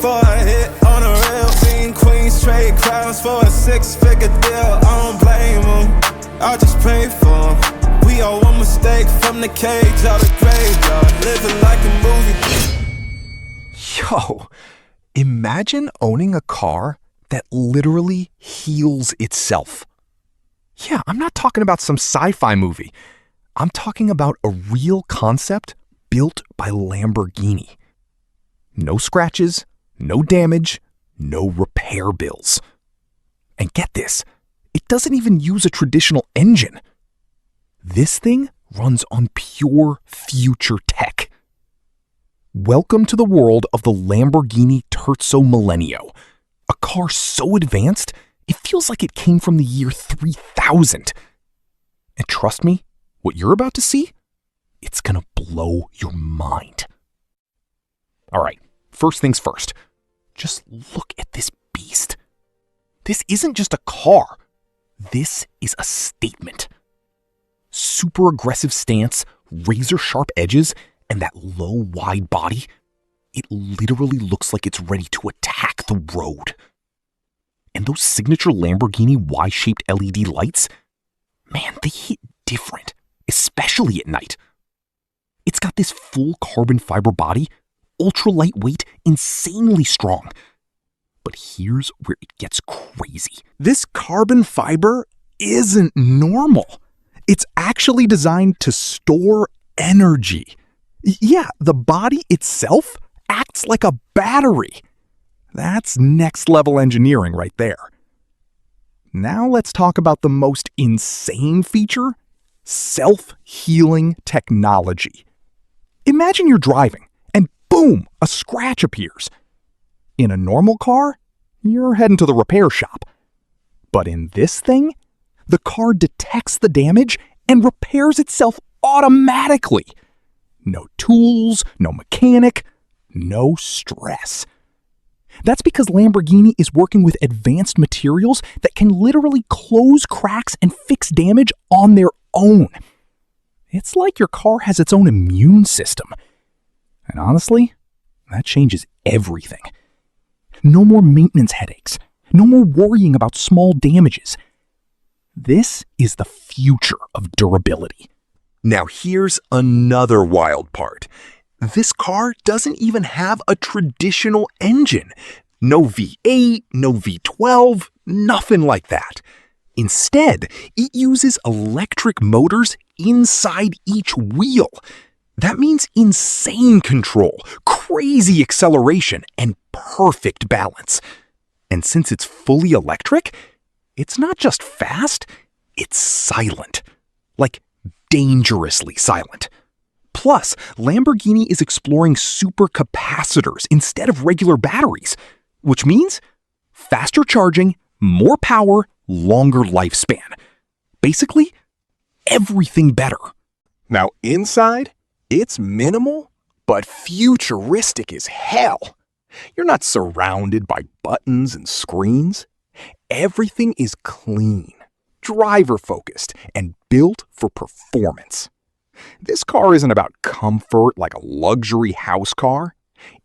For a hit on a real being queens, trade crowns for a 6-figure deal. I don't blame them, I just pray for them. We all one mistake from the cage out the graveyard, living like a movie. Yo, imagine owning a car that literally heals itself. Yeah, I'm not talking about some sci-fi movie. I'm talking about a real concept built by Lamborghini. No scratches, no damage, no repair bills. And get this, it doesn't even use a traditional engine. This thing runs on pure future tech. Welcome to the world of the Lamborghini Terzo Millennio, a car so advanced it feels like it came from the year 3000. And trust me, what you're about to see, it's gonna blow your mind. All right, first things first. Just look at this beast. This isn't just a car. This is a statement. Super aggressive stance, razor sharp edges, and that low, wide body. It literally looks like it's ready to attack the road. And those signature Lamborghini Y-shaped LED lights, man, they hit different, especially at night. It's got this full carbon fiber body, ultra lightweight, insanely strong. But here's where it gets crazy. This carbon fiber isn't normal. It's actually designed to store energy. Yeah, the body itself acts like a battery. That's next level engineering right there. Now let's talk about the most insane feature, self-healing technology. Imagine you're driving and boom, a scratch appears. In a normal car, you're heading to the repair shop. But in this thing, the car detects the damage and repairs itself automatically. No tools, no mechanic, no stress. That's because Lamborghini is working with advanced materials that can literally close cracks and fix damage on their own. It's like your car has its own immune system. And honestly, that changes everything. No more maintenance headaches. No more worrying about small damages. This is the future of durability. Now here's another wild part. This car doesn't even have a traditional engine. No V8, no V12, nothing like that. Instead, it uses electric motors inside each wheel. That means insane control, crazy acceleration, and perfect balance. And since it's fully electric, it's not just fast, it's silent. Like dangerously silent. Plus, Lamborghini is exploring supercapacitors instead of regular batteries, which means faster charging, more power, longer lifespan. Basically, everything better. Now inside, it's minimal, but futuristic as hell. You're not surrounded by buttons and screens. Everything is clean, driver-focused, and built for performance. This car isn't about comfort like a luxury house car.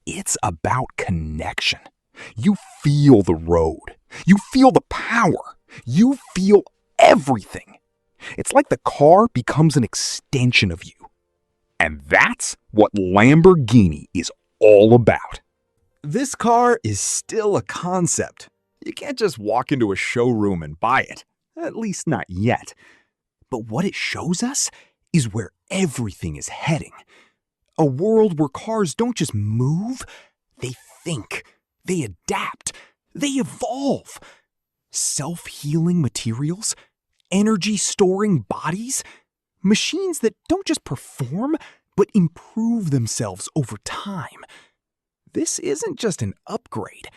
It's about connection. You feel the road. You feel the power. You feel everything. It's like the car becomes an extension of you. And that's what Lamborghini is all about. This car is still a concept. You can't just walk into a showroom and buy it. At least not yet. But what it shows us is where everything is heading. A world where cars don't just move, they think, they adapt, they evolve. Self-healing materials, energy-storing bodies, machines that don't just perform, but improve themselves over time. This isn't just an upgrade.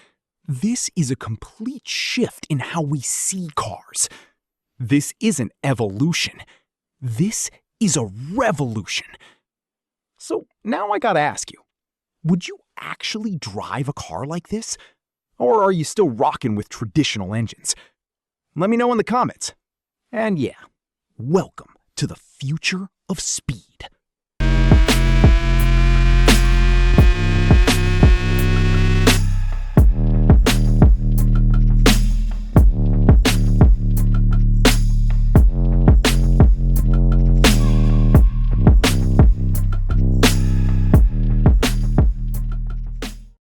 This is a complete shift in how we see cars. This isn't evolution. This is a revolution. So now I gotta ask you, would you actually drive a car like this? Or are you still rocking with traditional engines? Let me know in the comments. And yeah, welcome to the future of speed.